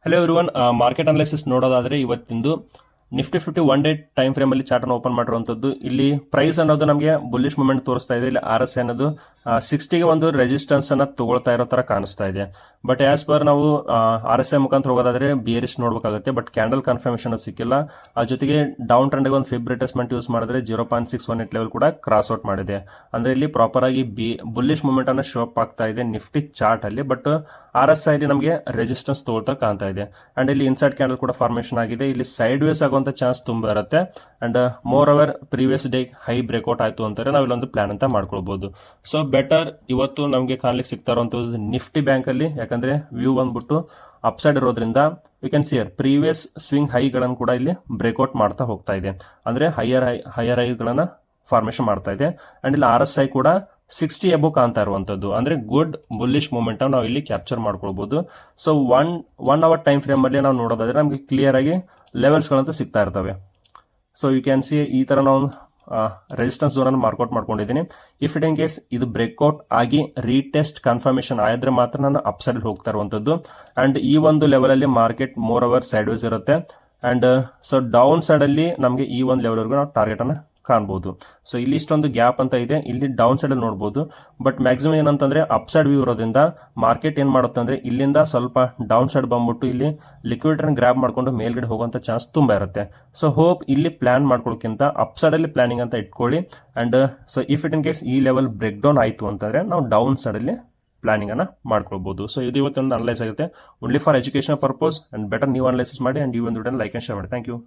Hello everyone, market analysis ನೋಡೋದಾದ್ರೆ ಇವತ್ತಿಂದು Nifty 50 one day time frame ಅಲ್ಲಿ ಚಾರ್ಟ್ ಅನ್ನು ಓಪನ್ ಮಾಡಿರುವಂತದ್ದು. ಇಲ್ಲಿ ಪ್ರೈಸ್ ಅನ್ನೋದು ನಮಗೆ ಬುಲ್ಲಿಶ್ ಮೂವ್ಮೆಂಟ್ ತೋರಿಸ್ತಾ ಇದೆ. ಇಲ್ಲಿ ಆರ್ ಎಸ್ ಅನ್ನೋದು 60ಗೆ ಒಂದು ರೆಸಿಸ್ಟೆನ್ಸ್ ಅನ್ನ ತಗೊಳ್ತಾ ಇರೋ ತರ ಕಾಣಿಸ್ತಾ ಇದೆ. ಬಟ್ ಆಸ್ ಪರ್ ನಾವು ಆರ್ ಎಸ್ ಐ ಮುಖಾಂತರ ಹೋಗೋದಾದ್ರೆ ಬಿಯರಿಶ್ ನೋಡಬೇಕಾಗುತ್ತೆ. ಬಟ್ ಕ್ಯಾಂಡಲ್ ಕನ್ಫರ್ಮೇಶನ್ ಸಿಕ್ಕಿಲ್ಲ. ಆ ಜೊತೆಗೆ ಡೌನ್ ಟ್ರೆಂಡ್ ಒಂದು ಫಿಬ್ ರಿಟ್ರೇಸ್ಮೆಂಟ್ ಯೂಸ್ ಮಾಡಿದ್ರೆ 0.618 ಲೆವೆಲ್ ಕೂಡ ಕ್ರಾಸ್ ಔಟ್ ಮಾಡಿದೆ. ಅಂದ್ರೆ ಇಲ್ಲಿ ಪ್ರಾಪರ್ ಆಗಿ ಬುಲ್ಲಿಶ್ ಮೂವ್ಮೆಂಟ್ ಅನ್ನ ಶೋ ಅಪ್ ಆಗ್ತಾ ಇದೆ ನಿಫ್ಟಿ ಚಾರ್ಟ್ ಅಲ್ಲಿ. ಬಟ್ ಆರ್ ಎಸ್ ಐ ನಮಗೆ ರೆಸಿಸ್ಟೆನ್ಸ್ ತಗೊಳ್ತಾ ಕಾಣ್ತಾ ಇದೆ. ಅಂಡ್ ಇಲ್ಲಿ ಇನ್ಸೈಡ್ ಕ್ಯಾಂಡಲ್ ಕೂಡ ಫಾರ್ಮೇಶನ್ ಆಗಿದೆ. ಇಲ್ಲಿ ಸೈಡ್ ವೇಸ್ ಆಗುವಂತ ಚಾನ್ಸ್ ತುಂಬಾ ಇರುತ್ತೆ. And more over previous day high breakout ಆಯ್ತು ಅಂತಾರೆ ನಾವು ಇಲ್ಲೊಂದು ಪ್ಲಾನ್ ಅಂತ ಮಾಡ್ಕೊಳ್ಬಹುದು. ಸೊ ಬೆಟರ್ ಇವತ್ತು ನಮಗೆ ಕಾಣ್ಲಿಕ್ಕೆ ಸಿಗ್ತಾ ಇರುವಂತದ್ದು ನಿಫ್ಟಿ ಬ್ಯಾಂಕ್ ಅಲ್ಲಿ, ಯಾಕಂದ್ರೆ ವ್ಯೂ ಬಂದ್ಬಿಟ್ಟು ಅಪ್ಸೈಡ್ ಇರೋದ್ರಿಂದ ಯು ಕ್ಯಾನ್ ಸಿಯರ್ ಪ್ರೀವಿಯಸ್ ಸ್ವಿಂಗ್ ಹೈಗಳನ್ನು ಕೂಡ ಇಲ್ಲಿ ಬ್ರೇಕ್ಔಟ್ ಮಾಡ್ತಾ ಹೋಗ್ತಾ ಇದೆ. ಅಂದ್ರೆ ಹೈಯರ್ ಹೈಗಳನ್ನ ಫಾರ್ಮೇಶನ್ ಮಾಡ್ತಾ ಇದೆ. ಅಂಡ್ ಇಲ್ಲಿ ಆರ್ ಎಸ್ ಐ ಕೂಡ 60 ಎಬೋ ಕಾಣ್ತಾ ಇರುವಂತದ್ದು. ಅಂದ್ರೆ ಗುಡ್ ಬುಲ್ಲಿಶ್ ಮೂವ್ಮೆಂಟ್ ನಾವು ಇಲ್ಲಿ ಕ್ಯಾಪ್ಚರ್ ಮಾಡ್ಕೊಳ್ಬಹುದು. So one hour time frame ಅಲ್ಲಿ ನಾವು ನೋಡೋದಾದ್ರೆ ನಮಗೆ ಕ್ಲಿಯರ್ ಆಗಿ ಲೆವೆಲ್ಸ್ ಗಳಂತೂ ಸಿಗ್ತಾ ಇರ್ತವೆ. ಸೊ ಯು ಕ್ಯಾನ್ ಸಿ ಈ ತರ ನಾವು ರೆಸಿಸ್ಟೆನ್ಸ್ ಝೋನ್ ಅನ್ನು ಮಾರ್ಕ್ಔಟ್ ಮಾಡ್ಕೊಂಡಿದ್ದೀನಿ. ಇಫ್ ಇಟ್ ಇನ್ ಕೇಸ್ ಇದು ಬ್ರೇಕ್ಔಟ್ ಆಗಿ ರೀಟೆಸ್ಟ್ ಕನ್ಫರ್ಮೇಶನ್ ಆದ್ರೆ ಮಾತ್ರ ನಾನು ಅಪ್ ಸೈಡ್ ಹೋಗ್ತಾ ಇರುವಂತದ್ದು. ಅಂಡ್ ಈ ಒಂದು ಲೆವೆಲ್ ಅಲ್ಲಿ market more over sideways ಇರುತ್ತೆ. ಅಂಡ್ ಸೊ ಡೌನ್ ಸೈಡ್ ಅಲ್ಲಿ ನಮಗೆ ಈ ಒಂದು ಲೆವೆಲ್ ವರೆಗೂ ನಾವು ಟಾರ್ಗೆಟ್ ಅನ್ನ ಕಾಣಬಹುದು. ಸೊ ಇಲ್ಲಿ ಇಷ್ಟೊಂದು ಗ್ಯಾಪ್ ಅಂತ ಇದೆ, ಇಲ್ಲಿ ಡೌನ್ ಸೈಡ್ ಅಲ್ಲಿ ನೋಡಬಹುದು. ಬಟ್ ಮ್ಯಾಕ್ಸಿಮಮ್ ಏನಂತಂದ್ರೆ ಅಪ್ ಸೈಡ್ ವ್ಯೂ ಇರೋದ್ರಿಂದ ಮಾರ್ಕೆಟ್ ಏನ್ ಮಾಡುತ್ತೆ ಅಂದ್ರೆ ಇಲ್ಲಿಂದ ಸ್ವಲ್ಪ ಡೌನ್ ಸೈಡ್ ಬಂದ್ಬಿಟ್ಟು ಇಲ್ಲಿ ಲಿಕ್ವಿಡ್ ಗ್ರಾಬ್ ಮಾಡ್ಕೊಂಡು ಮೇಲ್ಗಡೆ ಹೋಗುವಂತ ಚಾನ್ಸ್ ತುಂಬಾ ಇರುತ್ತೆ. ಸೊ ಹೋಪ್ ಇಲ್ಲಿ ಪ್ಲಾನ್ ಮಾಡ್ಕೊಳ್ಳೋಕ್ಕಿಂತ ಅಪ್ ಸೈಡ್ ಅಲ್ಲಿ ಪ್ಲಾನಿಂಗ್ ಅಂತ ಇಟ್ಕೊಳ್ಳಿ. And so if it in case ಈ ಲೆವೆಲ್ ಬ್ರೇಕ್ ಡೌನ್ ಆಯ್ತು ಅಂತಂದ್ರೆ ನಾವು ಡೌನ್ ಸೈಡ್ ಅಲ್ಲಿ ಪ್ಲಾನಿಂಗ್ ಅನ್ನ ಮಾಡ್ಕೊಳ್ಬಹುದು. ಸೊ ಇದು ಇವತ್ತೊಂದು ಅನಲೈಸ್ ಆಗುತ್ತೆ only for education purpose. And better ನೀವು ಅನಲೈಸಿಸ್ ಮಾಡಿ ಅಂಡ್ ಈ ಒಂದು ಲೈಕ್ ಅಂಡ್ ಶೇರ್ ಮಾಡಿ. Thank you.